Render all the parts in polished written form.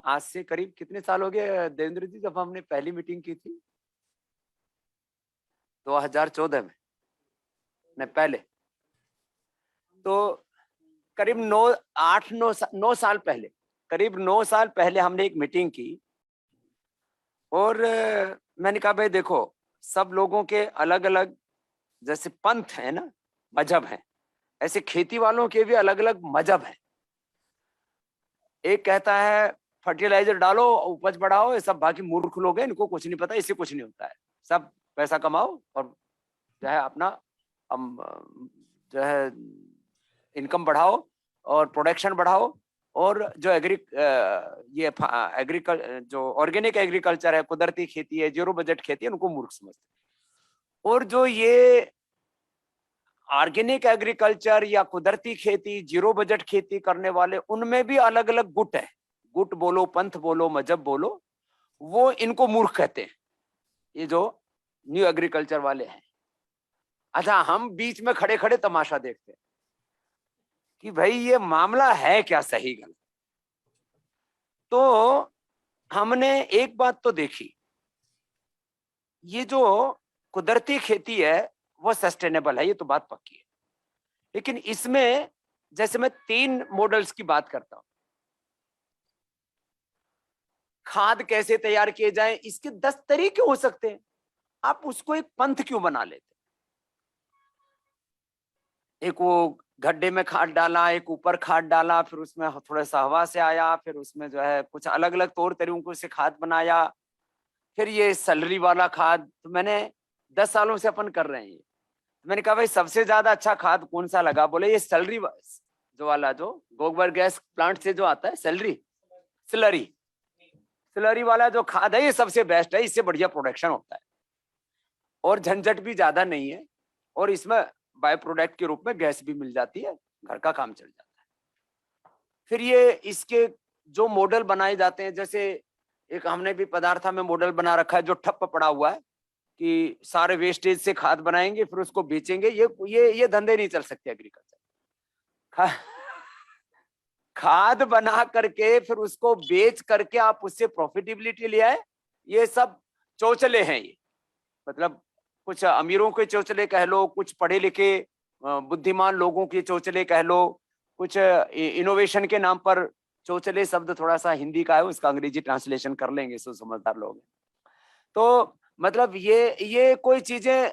आज से करीब कितने साल हो गए देवेंद्र जी जब हमने पहली मीटिंग की थी? 2014 में, नहीं पहले, तो करीब 9 साल पहले, करीब 9 साल पहले हमने एक मीटिंग की। और मैंने कहा भाई देखो, सब लोगों के अलग अलग जैसे पंथ है ना, मजहब है, ऐसे खेती वालों के भी अलग अलग मजहब है। एक कहता है फर्टिलाइजर डालो उपज बढ़ाओ, ये सब बाकी मूर्ख लोग हैं, इनको कुछ नहीं पता, इससे कुछ नहीं होता है, सब पैसा कमाओ और जो है अपना हम जो है इनकम बढ़ाओ और प्रोडक्शन बढ़ाओ। और जो जो ऑर्गेनिक एग्रीकल्चर है, कुदरती खेती है, जीरो बजट खेती है, उनको मूर्ख समझते। और जो ये ऑर्गेनिक एग्रीकल्चर या कुदरती खेती, जीरो बजट खेती करने वाले, उनमें भी अलग अलग गुट है, गुट बोलो, पंथ बोलो, मजहब बोलो, वो इनको मूर्ख कहते हैं, ये जो न्यू एग्रीकल्चर वाले हैं। अच्छा, हम बीच में खड़े खड़े तमाशा देखते हैं कि भाई ये मामला है क्या, सही गलत। तो हमने एक बात तो देखी, ये जो कुदरती खेती है वो सस्टेनेबल है, ये तो बात पक्की है। लेकिन इसमें जैसे मैं 3 मॉडल्स की बात करता हूं, खाद कैसे तैयार किए जाए, इसके 10 तरीके हो सकते हैं, आप उसको एक पंथ क्यों बना लेते? एक वो गड्ढे में खाद डाला, एक ऊपर खाद डाला, फिर उसमें थोड़ा सा हवा से आया, फिर उसमें जो है कुछ अलग अलग तौर तरीकों से खाद बनाया, फिर ये सैलरी वाला खाद। तो मैंने 10 सालों से अपन कर रहे हैं ये। मैंने कहा भाई सबसे ज्यादा अच्छा खाद कौन सा लगा? बोले ये सैलरी जो वाला, जो गोबर गैस प्लांट से जो आता है, स्लरी स्लरी वाला जो खाद है, ये सबसे बेस्ट है, इससे बढ़िया प्रोडक्शन होता है और झंझट भी ज्यादा नहीं है, और इसमें बाय प्रोडक्ट के रूप में गैस भी मिल जाती है, घर का काम चल जाता है। फिर ये इसके जो मॉडल बनाए जाते हैं, जैसे एक हमने भी पदार्था में मॉडल बना रखा है जो ठप्प पड़ा हुआ है कि सारे वेस्टेज से खाद बनाएंगे फिर उसको बेचेंगे। ये धंधे नहीं चल सकते एग्रीकल्चर। खाद बना करके फिर उसको बेच करके आप उससे प्रॉफिटेबिलिटी ले आए, ये सब चौचले हैं। ये मतलब कुछ अमीरों के चौचले कह लो, कुछ पढ़े लिखे बुद्धिमान लोगों के चौचले कह लो, कुछ इनोवेशन के नाम पर चौचले शब्द थोड़ा सा हिंदी का है, उसका अंग्रेजी ट्रांसलेशन कर लेंगे, सो समझदार लोग। तो मतलब ये कोई चीजें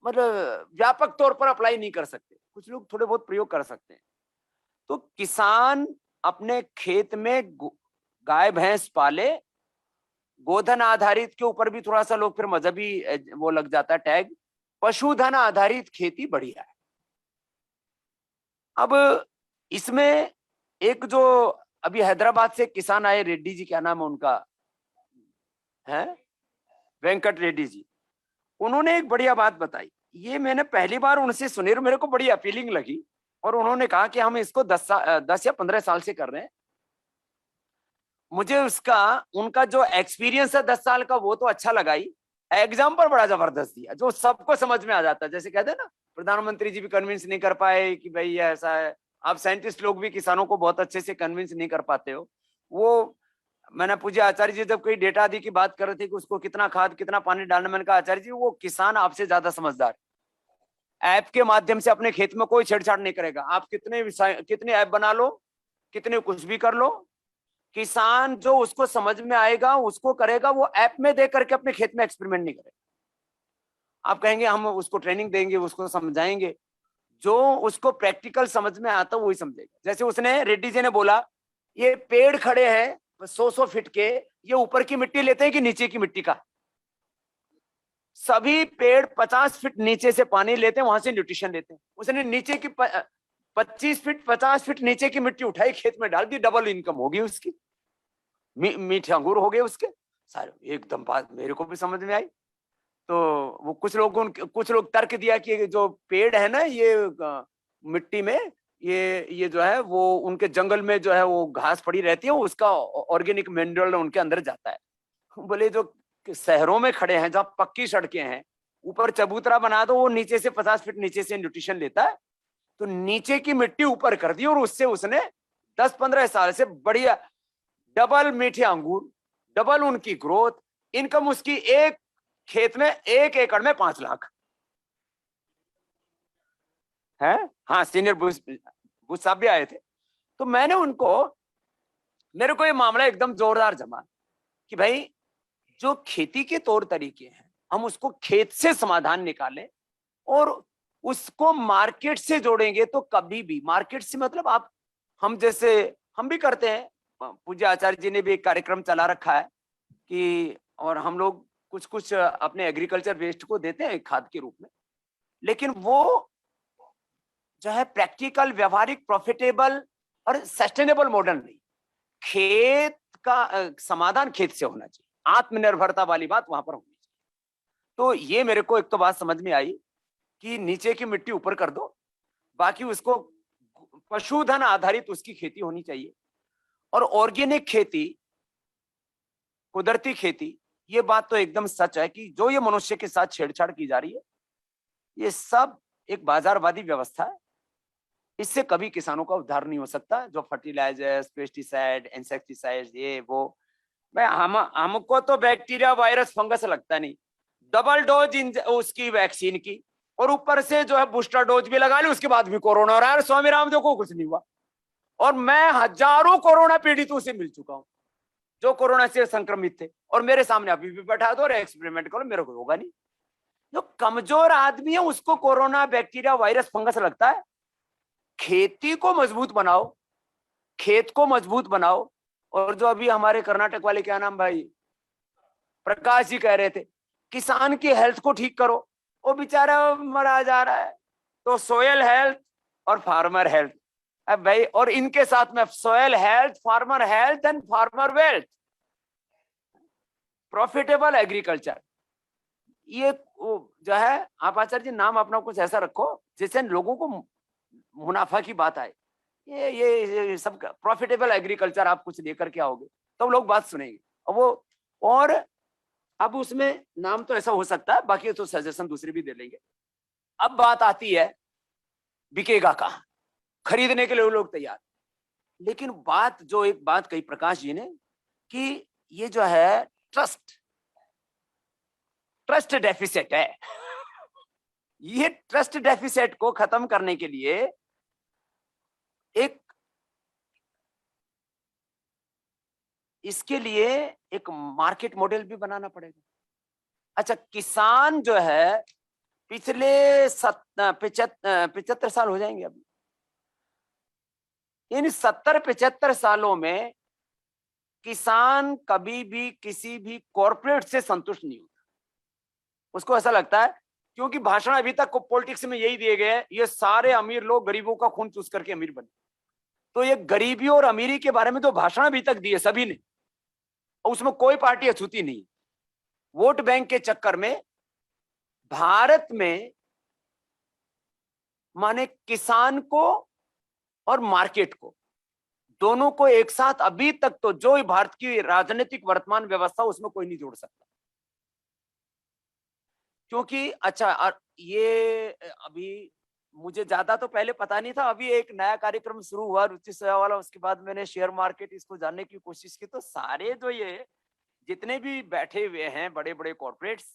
मतलब व्यापक तौर पर अप्लाई नहीं कर सकते, कुछ लोग थोड़े बहुत प्रयोग कर सकते हैं। तो किसान अपने खेत में गाय भैंस पाले, गोधन आधारित के ऊपर भी थोड़ा सा लोग फिर मजहबी वो लग जाता है टैग, पशुधन आधारित खेती बढ़िया है। अब इसमें एक जो अभी हैदराबाद से किसान आए, रेड्डी जी, क्या नाम है उनका, है वेंकट रेड्डी जी, उन्होंने एक बढ़िया बात बताई। ये मैंने पहली बार उनसे सुनी और मेरे को बड़ी अपीलिंग लगी। और उन्होंने कहा कि हम इसको 10 या 15 साल से कर रहे हैं। मुझे उनका जो एक्सपीरियंस है 10 साल का, वो तो अच्छा लगा ही, एग्जाम्पल बड़ा जबरदस्त दिया जो सबको समझ में आ जाता है। जैसे कहते हैं ना, प्रधानमंत्री जी भी कन्विंस नहीं कर पाए कि भाई ये ऐसा है, आप साइंटिस्ट लोग भी किसानों को बहुत अच्छे से कन्विंस नहीं कर पाते हो। वो मैंने पूछा आचार्य जी, जब कोई डेटा आदि की बात कर रहे थे कि उसको कितना खाद कितना पानी डालना, मैंने कहा आचार्य जी वो किसान आपसे ज्यादा समझदार, ऐप के माध्यम से अपने खेत में कोई छेड़छाड़ नहीं करेगा। आप कितने ऐप बना लो, कितने कुछ भी कर लो, किसान जो उसको समझ में आएगा उसको करेगा, वो ऐप में देख करके अपने खेत में एक्सपेरिमेंट नहीं करेगा। आप कहेंगे हम उसको ट्रेनिंग देंगे, उसको समझाएंगे, जो उसको प्रैक्टिकल समझ में आता है वही समझेगा। जैसे उसने रेड्डी जी ने बोला, ये पेड़ खड़े हैं 100 फीट के, ये ऊपर की मिट्टी लेते हैं कि नीचे की मिट्टी का? सभी पेड़ 50 फीट नीचे से पानी लेते हैं, वहां से न्यूट्रिशन लेते हैं। उसने नीचे की 25 फीट 50 फीट नीचे की मिट्टी उठाई, खेत में डाल दी, डबल इनकम होगी उसकी, मीठे अंगूर हो गए उसके सारे। एकदम बात मेरे को भी समझ में आई। तो वो कुछ लोग तर्क दिया कि जो पेड़ है ना, ये मिट्टी में, ये जो है वो उनके जंगल में जो है वो घास पड़ी रहती है, उसका ऑर्गेनिक मिनरल उनके अंदर जाता है। बोले जो शहरों में खड़े हैं जहाँ पक्की सड़कें हैं, ऊपर चबूतरा बना दो, वो नीचे से 50 फीट नीचे से न्यूट्रिशन लेता है। तो नीचे की मिट्टी ऊपर कर दी और उससे उसने 10-15 साल से बढ़िया डबल मीठे अंगूर, डबल उनकी ग्रोथ, इनकम उसकी एक खेत में 1 एकड़ में 5 लाख है। हाँ, सीनियर बुश साहब भी आए थे। तो मैंने उनको, मेरे को ये मामला एकदम जोरदार जमा कि भाई जो खेती के तौर तरीके हैं हम उसको खेत से समाधान निकालें और उसको मार्केट से जोड़ेंगे तो कभी भी, मार्केट से मतलब आप, हम जैसे हम भी करते हैं, पूज्य आचार्य जी ने भी एक कार्यक्रम चला रखा है कि, और हम लोग कुछ कुछ अपने एग्रीकल्चर वेस्ट को देते हैं खाद के रूप में, लेकिन वो जो है प्रैक्टिकल, व्यवहारिक, प्रॉफिटेबल और सस्टेनेबल मॉडल नहीं। खेत का समाधान खेत से होना चाहिए, आत्मनिर्भरता वाली बात वहां पर होनी चाहिए। तो ये मेरे को एक तो बात समझ में आई कि नीचे की मिट्टी ऊपर कर दो, बाकी उसको पशुधन आधारित उसकी खेती होनी चाहिए। और ऑर्गेनिक खेती, कुदरती खेती, ये बात तो एकदम सच है कि जो ये मनुष्य के साथ छेड़छाड़ की जा रही है, ये सब एक बाजारवादी व्यवस्था है। इससे कभी किसानों का उद्धार नहीं हो सकता। जो फर्टिलाइजर्स, पेस्टिसाइड, इंसेक्टिसाइड, ये वो, मैं हमको तो बैक्टीरिया, वायरस, फंगस लगता नहीं। डबल डोज उसकी वैक्सीन की, और ऊपर से जो है बूस्टर डोज भी लगा ली, उसके बाद भी कोरोना हो रहा है। स्वामी रामदेव को कुछ नहीं हुआ, और मैं हजारों कोरोना पीड़ितों से मिल चुका हूं जो कोरोना से संक्रमित थे, और मेरे सामने अभी भी बैठा दो और एक्सपेरिमेंट करो, मेरे को होगा नहीं। जो कमजोर आदमी है उसको कोरोना, बैक्टीरिया, वायरस, फंगस लगता है। खेती को मजबूत बनाओ, खेत को मजबूत बनाओ। और जो अभी हमारे कर्नाटक वाले, क्या नाम भाई, प्रकाश जी कह रहे थे, किसान की हेल्थ को ठीक करो, वो बेचारा मरा जा रहा है। तो सोयल हेल्थ और फार्मर हेल्थ, अब भाई, और इनके साथ में soil health, farmer health and farmer wealth, profitable agriculture, ये जो है, आप आचार्य जी नाम अपना कुछ ऐसा रखो जिससे लोगों को मुनाफा की बात आए। ये सब प्रॉफिटेबल एग्रीकल्चर आप कुछ लेकर के आओगे तो लोग बात सुनेंगे। और वो, और अब उसमें नाम तो ऐसा हो सकता है, बाकी तो सजेशन दूसरे भी दे लेंगे। अब बात आती है बिकेगा कहाँ, खरीदने के लिए लोग तैयार, लेकिन बात, जो एक बात कही प्रकाश जी ने कि ये जो है ट्रस्ट ट्रस्ट डेफिसिट है। ये ट्रस्ट डेफिसिट को खत्म करने के लिए एक, इसके लिए एक मार्केट मॉडल भी बनाना पड़ेगा। अच्छा, किसान जो है पिछले 75 साल हो जाएंगे अभी, इन 70-75 सालों में किसान कभी भी किसी भी कॉर्पोरेट से संतुष्ट नहीं होता। उसको ऐसा लगता है, क्योंकि भाषण अभी तक पॉलिटिक्स में यही दिए गए हैं, ये सारे अमीर लोग गरीबों का खून चूस करके अमीर बने। तो ये गरीबी और अमीरी के बारे में जो भाषण अभी तक दिए सभी ने, उसमें कोई पार्टी अछूती नहीं। वोट बैंक के चक्कर में भारत में, माने किसान को और मार्केट को, दोनों को एक साथ अभी तक तो जो भारत की राजनीतिक वर्तमान व्यवस्था, उसमें कोई नहीं जोड़ सकता। क्योंकि अच्छा, ये अभी मुझे ज्यादा तो पहले पता नहीं था, अभी एक नया कार्यक्रम शुरू हुआ रुचि सेवा वाला, उसके बाद मैंने शेयर मार्केट इसको जानने की कोशिश की। तो सारे जो ये जितने भी बैठे हुए हैं बड़े बड़े कॉर्पोरेट्स,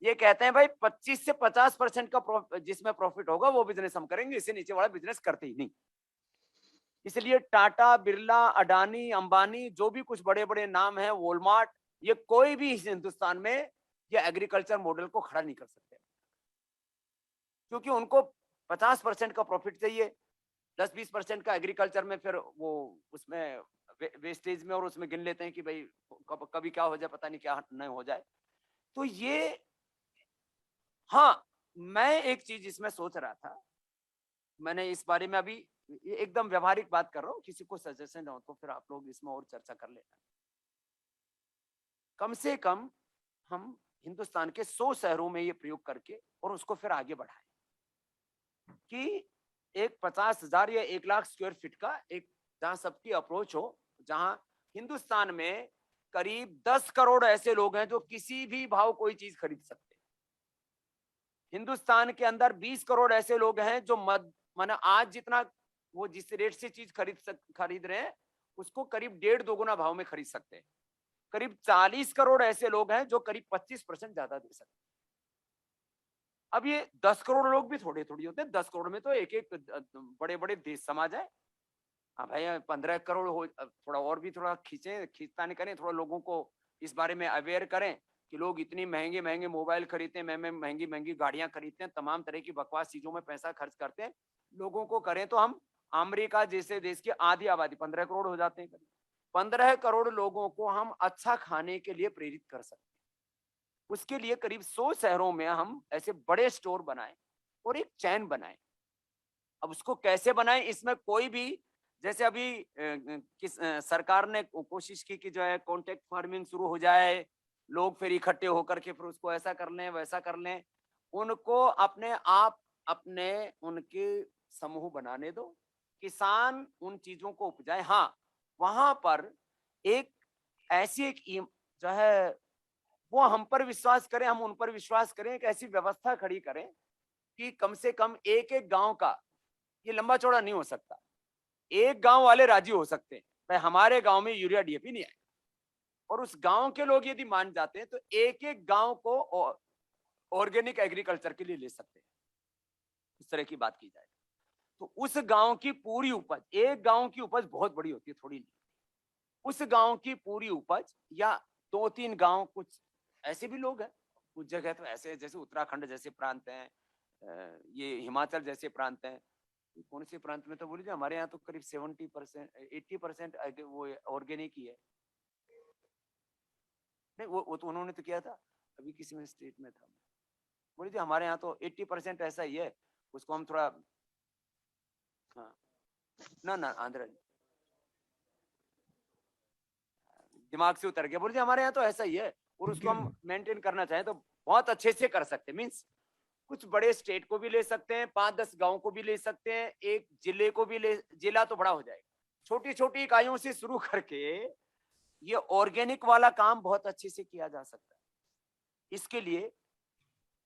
ये कहते हैं भाई 25 से 50% का जिसमें प्रॉफिट होगा वो बिजनेस हम करेंगे, इससे नीचे वाला बिजनेस करते ही नहीं। इसलिए टाटा, बिरला, अडानी, अंबानी, जो भी कुछ बड़े बड़े नाम हैं, वॉलमार्ट, ये कोई भी इस हिंदुस्तान में ये एग्रीकल्चर मॉडल को खड़ा नहीं कर सकते, क्योंकि उनको 50% का प्रॉफिट चाहिए, 10-20% का एग्रीकल्चर में, फिर वो उसमें वेस्टेज में और उसमें गिन लेते हैं कि भाई कभी क्या हो जाए, पता नहीं क्या नहीं हो जाए। तो ये, हाँ, मैं एक चीज इसमें सोच रहा था, मैंने इस बारे में अभी एकदम व्यवहारिक बात कर रहा हूँ, किसी को सजेशन हो तो फिर आप लोग इसमें और चर्चा कर लेना। कम से कम हम हिंदुस्तान के 100 शहरों में ये प्रयोग करके और उसको फिर आगे बढ़ाएं कि एक 50,000 या 1 लाख स्क्वायर फीट का एक, जहां सबकी अप्रोच हो, जहां हिंदुस्तान में करीब 10 करोड़ ऐसे लोग हैं जो किसी भी भाव कोई चीज खरीद सकते हैं। हिंदुस्तान के अंदर 20 करोड़ ऐसे लोग हैं जो माने आज जितना वो जिस रेट से चीज खरीद रहे हैं, उसको करीब 1.5-2 गुना भाव में खरीद सकते हैं। करीब 40 करोड़ ऐसे लोग हैं जो करीब 25% ज्यादा दे सकते हैं। अब ये 10 करोड़ लोग भी थोड़े थोड़ी होते हैं, 10 करोड़ में तो एक एक बड़े बड़े देश समा जाए। हाँ भाई 15 करोड़ हो, थोड़ा और भी थोड़ा खींचतानी करें, थोड़ा लोगों को इस बारे में अवेयर करें कि लोग इतनी महंगे महंगे मोबाइल खरीदते हैं, महंगी महंगी गाड़ियां खरीदते हैं, तमाम तरह की बकवास चीजों में पैसा खर्च करते हैं। लोगों को करें तो हम अमेरिका जैसे देश की आधी आबादी 15 करोड़ हो जाते हैं। 15 करोड़ लोगों को हम अच्छा खाने के लिए प्रेरित कर सकते हैं। उसके लिए करीब 100 शहरों में हम ऐसे बड़े स्टोर बनाएं और एक चैन बनाएं। अब उसको कैसे बनाएं, इसमें कोई भी, जैसे अभी सरकार ने कोशिश की कि जो है कॉन्ट्रैक्ट फार्मिंग शुरू हो जाए, लोग फिर इकट्ठे होकर के फिर उसको ऐसा कर लें वैसा कर लें। उनको अपने आप अपने उनके समूह बनाने दो, किसान उन चीजों को उपजाए। हाँ, वहां पर एक ऐसी जो है वो हम पर विश्वास करें, हम उन पर विश्वास करें, एक ऐसी व्यवस्था खड़ी करें कि कम से कम एक एक गांव का, ये लंबा चौड़ा नहीं हो सकता, एक गांव वाले राजी हो सकते हैं भाई हमारे गांव में यूरिया डीएपी नहीं आए, और उस गांव के लोग यदि मान जाते हैं तो एक एक गांव को ऑर्गेनिक एग्रीकल्चर के लिए ले सकते हैं। इस तरह की बात की जाए तो उस गांव की पूरी उपज, एक गांव की उपज बहुत बड़ी होती है, थोड़ी नहीं, उस गांव की पूरी उपज, या 2-3 गांव, कुछ ऐसे भी लोग हैं, कुछ जगह तो ऐसे जैसे उत्तराखंड जैसे प्रांत हैं, ये हिमाचल जैसे प्रांत हैं, कौन से प्रांत में तो बोलिए, हमारे यहाँ तो करीब 70% 80% वो ऑर्गेनिक ही है। नहीं वो तो उन्होंने तो किया था, अभी किसी में स्टेट में था, बोलिए हमारे यहाँ तो 80% ऐसा ही है, उसको हम थोड़ा, हाँ ना ना आंध्र दिमाग से उतर गया, बोलिए हमारे यहाँ तो ऐसा ही है, और उसको हम मेंटेन करना चाहें तो बहुत अच्छे से कर सकते हैं। मीन्स कुछ बड़े स्टेट को भी ले सकते हैं, 5-10 गांव को भी ले सकते हैं, एक जिले को भी ले, जिला तो बड़ा हो जाएगा, छोटी छोटी इकाइयों से शुरू करके ये ऑर्गेनिक वाला काम बहुत अच्छे से किया जा सकता है। इसके लिए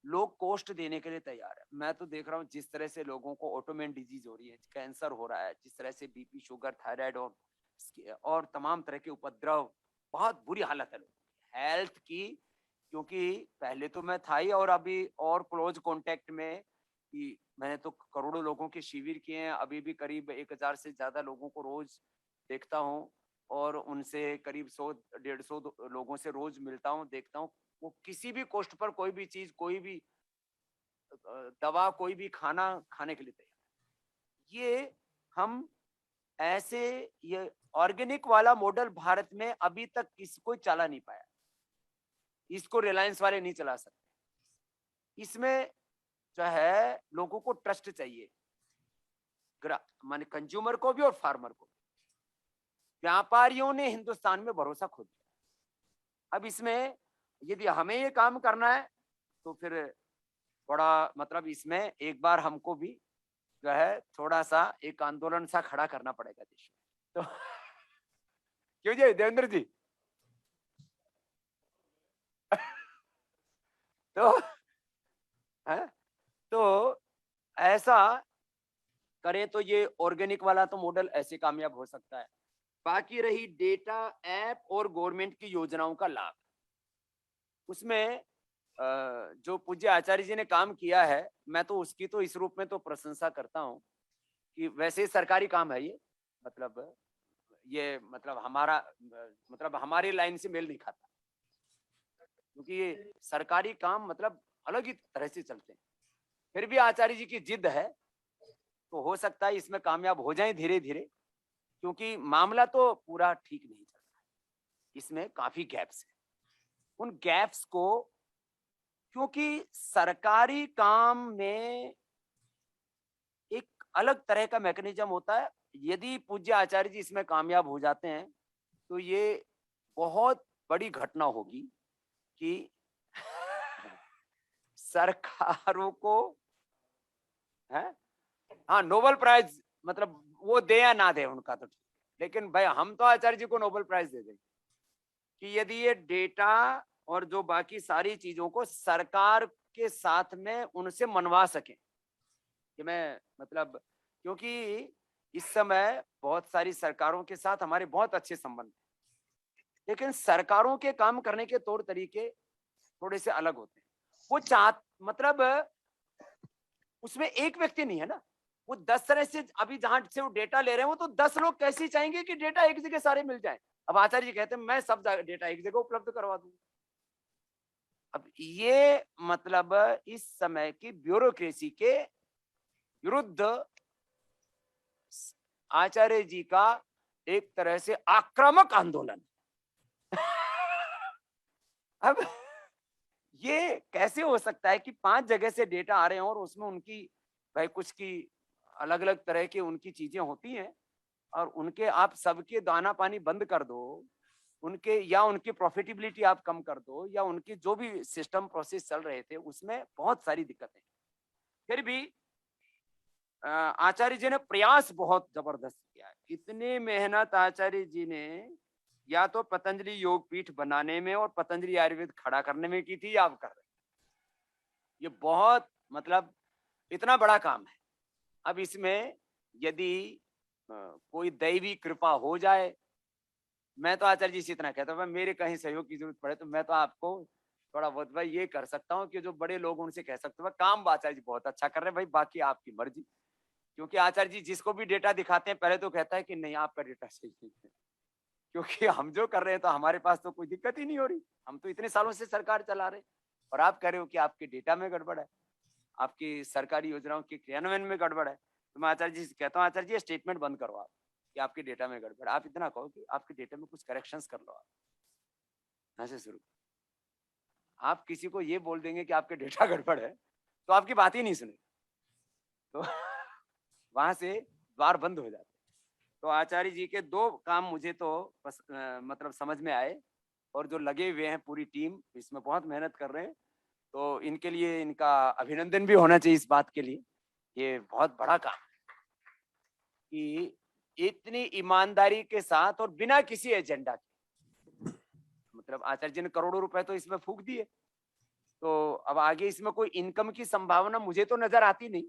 लोग कॉस्ट देने के लिए तैयार है। मैं तो देख रहा हूँ जिस तरह से लोगों को ऑटोमेन डिजीज हो रही है, कैंसर हो रहा है, जिस तरह से बीपी, शुगर, थायराइड और तमाम तरह के उपद्रव, बहुत बुरी हालत है लोगों हेल्थ की। क्योंकि पहले तो मैं था ही, और अभी और क्लोज कांटेक्ट में कि मैंने तो करोड़ों लोगों के शिविर किए हैं, अभी भी करीब 1000 से ज्यादा लोगों को रोज देखता हूँ, और उनसे करीब 100-150 लोगों से रोज मिलता हूँ, देखता हूँ। वो किसी भी कॉस्ट पर कोई भी चीज, कोई भी दवा, कोई भी खाना खाने के लिए तैयार। ये हम ऐसे, ये ऑर्गेनिक वाला मॉडल भारत में अभी तक किसी को चला नहीं पाया, इसको रिलायंस वाले नहीं चला सकते। इसमें जो है लोगों को ट्रस्ट चाहिए, माने कंज्यूमर को भी और फार्मर को भी। व्यापारियों ने हिंदुस्तान में भरोसा खो दिया। अब इसमें यदि हमें ये काम करना है तो फिर बड़ा मतलब इसमें एक बार हमको भी जो है थोड़ा सा एक आंदोलन सा खड़ा करना पड़ेगा देश में। तो क्यों जी देवेंद्र जी? तो है, तो ऐसा करें तो ये ऑर्गेनिक वाला तो मॉडल ऐसे कामयाब हो सकता है। बाकी रही डेटा, ऐप और गवर्नमेंट की योजनाओं का लाभ, उसमें जो पूज्य आचार्य जी ने काम किया है, मैं तो उसकी तो इस रूप में तो प्रशंसा करता हूँ कि वैसे सरकारी काम है ये, मतलब ये मतलब मतलब हमारी लाइन से मेल नहीं खाता, क्योंकि ये सरकारी काम मतलब अलग ही तरह से चलते हैं। फिर भी आचार्य जी की जिद है, तो हो सकता है इसमें कामयाब हो जाएं धीरे धीरे, क्योंकि मामला तो पूरा ठीक नहीं चल रहा है, इसमें काफी गैप्स है। उन गैप्स को, क्योंकि सरकारी काम में एक अलग तरह का मैकेनिज्म होता है, यदि पूज्य आचार्य जी इसमें कामयाब हो जाते हैं तो ये बहुत बड़ी घटना होगी कि सरकारों को है, हाँ नोबेल प्राइज, मतलब वो दे या ना दे उनका तो ठीक, लेकिन भाई हम तो आचार्य जी को नोबेल प्राइज दे देंगे कि यदि ये डेटा और जो बाकी सारी चीजों को सरकार के साथ में उनसे मनवा सके कि मैं मतलब, क्योंकि इस समय बहुत सारी सरकारों के साथ हमारे बहुत अच्छे संबंध हैं, लेकिन सरकारों के काम करने के तौर तरीके थोड़े से अलग होते हैं। वो मतलब उसमें एक व्यक्ति नहीं है ना, वो 10 तरह से, अभी जहां से वो डेटा ले रहे हैं वो तो 10 लोग कैसे चाहेंगे कि डेटा एक जगह सारे मिल जाए। अब आचार्य जी कहते हैं मैं सब डेटा एक जगह उपलब्ध करवा दूंगा। अब ये मतलब इस समय की ब्यूरोक्रेसी के विरुद्ध आचार्य जी का एक तरह से आक्रामक आंदोलन। अब ये कैसे हो सकता है कि 5 जगह से डेटा आ रहे हैं और उसमें उनकी भाई कुछ की अलग अलग तरह की उनकी चीजें होती हैं, और उनके आप सबके दाना पानी बंद कर दो, उनके या उनकी प्रॉफिटेबिलिटी आप कम कर दो, या उनकी जो भी सिस्टम प्रोसेस चल रहे थे उसमें बहुत सारी दिक्कतें। फिर भी आचार्य जी ने प्रयास बहुत जबरदस्त किया है। इतनी मेहनत आचार्य जी ने या तो पतंजलि योग पीठ बनाने में और पतंजलि आयुर्वेद खड़ा करने में की थी, या आप कर रहे हैं। ये बहुत मतलब इतना बड़ा काम है। अब इसमें यदि कोई दैवी कृपा हो जाए, मैं तो आचार्य जी से इतना कहता हूँ, मेरे कहीं सहयोग की जरूरत पड़े तो मैं तो आपको थोड़ा बहुत भाई ये कर सकता हूँ कि जो बड़े लोग उनसे कह सकते हो काम आचार्य जी बहुत अच्छा कर रहे हैं भाई, बाकी आपकी मर्जी। क्योंकि आचार्य जी जिसको भी डेटा दिखाते हैं पहले तो कहता है कि नहीं आपका डेटा सही नहीं है, क्योंकि हम जो कर रहे हैं तो हमारे पास तो कोई दिक्कत ही नहीं हो रही, हम तो इतने सालों से सरकार चला रहे हैं। और आप कह रहे हो कि आपके डेटा में गड़बड़ है, आपकी सरकारी योजनाओं के क्रियान्वयन में गड़बड़ है। तो मैं आचार्य जी से कहता हूँ आचार्य जी स्टेटमेंट बंद करो आप कि आपके डेटा में गड़बड़, आप इतना कहो कि आपके डेटा में कुछ करेक्शंस कर लो। आप ऐसे शुरू, आप किसी को ये बोल देंगे कि आपके डेटा गड़बड़ है तो आपकी बात ही नहीं सुने, तो वहां से द्वार बंद हो जाते। तो आचार्य जी के 2 काम मुझे तो मतलब समझ में आए, और जो लगे हुए हैं पूरी टीम इसमें बहुत मेहनत कर रहे हैं, तो इनके लिए इनका अभिनंदन भी होना चाहिए इस बात के लिए। ये बहुत बड़ा काम है कि इतनी ईमानदारी के साथ और बिना किसी एजेंडा के, मतलब आचार्य जी ने करोड़ों रुपए तो इसमें फूंक दिए, तो अब आगे इसमें कोई इनकम की संभावना मुझे तो नजर आती नहीं।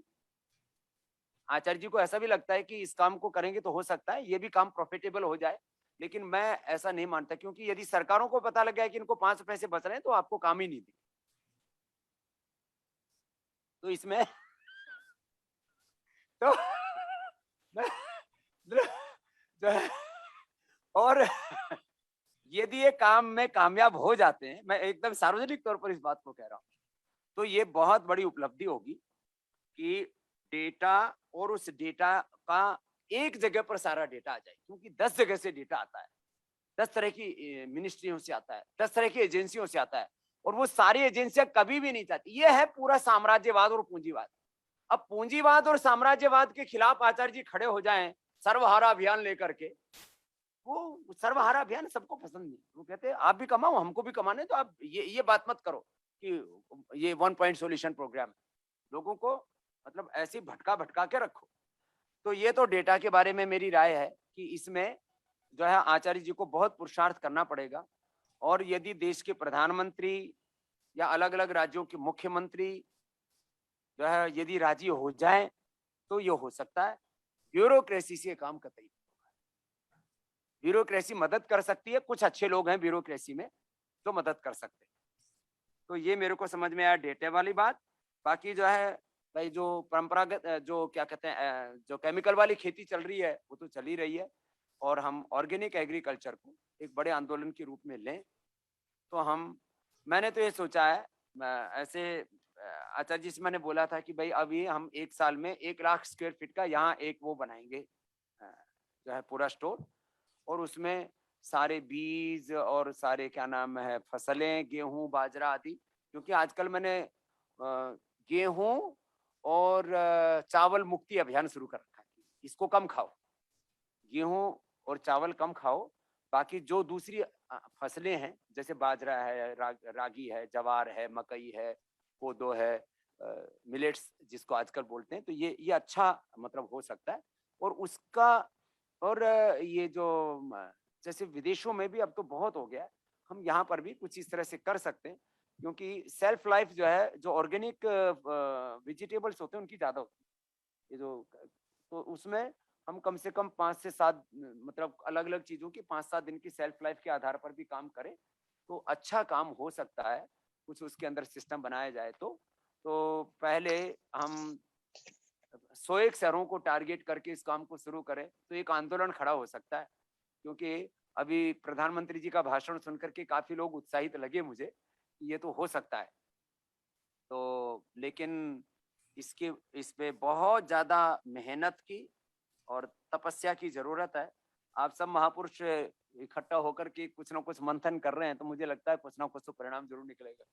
आचार्य जी को ऐसा भी लगता है कि इस काम को करेंगे तो हो सकता है ये भी काम प्रॉफिटेबल हो जाए, लेकिन मैं ऐसा नहीं मानता, क्योंकि यदि सरकारों को पता लग गया कि इनको 5 पैसे बच रहे हैं तो आपको काम ही नहीं दी। तो इसमें तो जो है, और यदि ये काम में कामयाब हो जाते हैं, मैं एकदम सार्वजनिक तौर पर इस बात को कह रहा हूं, तो ये बहुत बड़ी उपलब्धि होगी कि डेटा, और उस डेटा का एक जगह पर सारा डेटा आ जाए, क्योंकि 10 जगह से डेटा आता है, 10 तरह की मिनिस्ट्रियों से आता है, 10 तरह की एजेंसियों से आता है, और वो सारी एजेंसियां कभी भी नहीं चाहती। ये है पूरा साम्राज्यवाद और पूंजीवाद। अब पूंजीवाद और साम्राज्यवाद के खिलाफ आचार्य जी खड़े हो जाएं सर्वहारा अभियान लेकर के, वो सर्वहारा अभियान सबको पसंद नहीं। वो कहते हैं आप भी कमाओ हमको भी कमाने, तो आप ये बात मत करो कि ये 1 पॉइंट सॉल्यूशन प्रोग्राम है, लोगों को मतलब ऐसे भटका भटका के रखो। तो ये तो डेटा के बारे में मेरी राय है कि इसमें जो है आचार्य जी को बहुत पुरुषार्थ करना पड़ेगा, और यदि देश के प्रधानमंत्री या अलग अलग राज्यों के मुख्यमंत्री जो है यदि राजी हो जाएं तो ये हो सकता है। ब्यूरोक्रेसी से काम कतई, ब्यूरोक्रेसी मदद कर सकती है, कुछ अच्छे लोग हैं ब्यूरोक्रेसी में जो मदद कर सकते हैं। तो ये मेरे को समझ में आया डेटे वाली बात। बाकी जो है भाई जो परंपरागत जो क्या कहते हैं जो केमिकल वाली खेती चल रही है वो तो चल ही रही है, और हम ऑर्गेनिक एग्रीकल्चर को एक बड़े आंदोलन के रूप में लें, तो हम मैंने तो ये सोचा है, ऐसे आचार्य जी से मैंने बोला था कि भाई अभी हम 1 साल में 1 लाख स्क्वायर फीट का यहाँ एक वो बनाएंगे जो है पूरा स्टोर, और उसमें सारे बीज और सारे क्या नाम है फसलें, गेहूं बाजरा आदि, क्योंकि आजकल मैंने गेहूं और चावल मुक्ति अभियान शुरू कर रखा है। इसको कम खाओ, गेहूं और चावल कम खाओ, बाकी जो दूसरी फसलें हैं जैसे बाजरा है, रागी है, जवार है, मकई है, कोदो है, मिलेट्स जिसको आजकल बोलते हैं, तो ये अच्छा मतलब हो सकता है। और उसका और ये जो जैसे विदेशों में भी अब तो बहुत हो गया है, हम यहाँ पर भी कुछ इस तरह से कर सकते हैं, क्योंकि सेल्फ लाइफ जो है जो ऑर्गेनिक वेजिटेबल्स होते हैं उनकी ज्यादा होती है, ये जो तो उसमें हम कम से कम 5 से 7 मतलब अलग अलग चीजों की 5-7 दिन की सेल्फ लाइफ के आधार पर भी काम करें तो अच्छा काम हो सकता है, कुछ उसके अंदर सिस्टम बनाया जाए तो पहले हम 101 शहरों को टारगेट करके इस काम को शुरू करें तो एक आंदोलन खड़ा हो सकता है, क्योंकि अभी प्रधानमंत्री जी का भाषण सुनकर के काफी लोग उत्साहित लगे मुझे कि ये तो हो सकता है। तो लेकिन इस पे बहुत ज्यादा मेहनत की और तपस्या की जरूरत है। आप सब महापुरुष इकट्ठा होकर के कुछ ना कुछ मंथन कर रहे हैं तो मुझे लगता है कुछ ना कुछ तो परिणाम जरूर निकलेगा।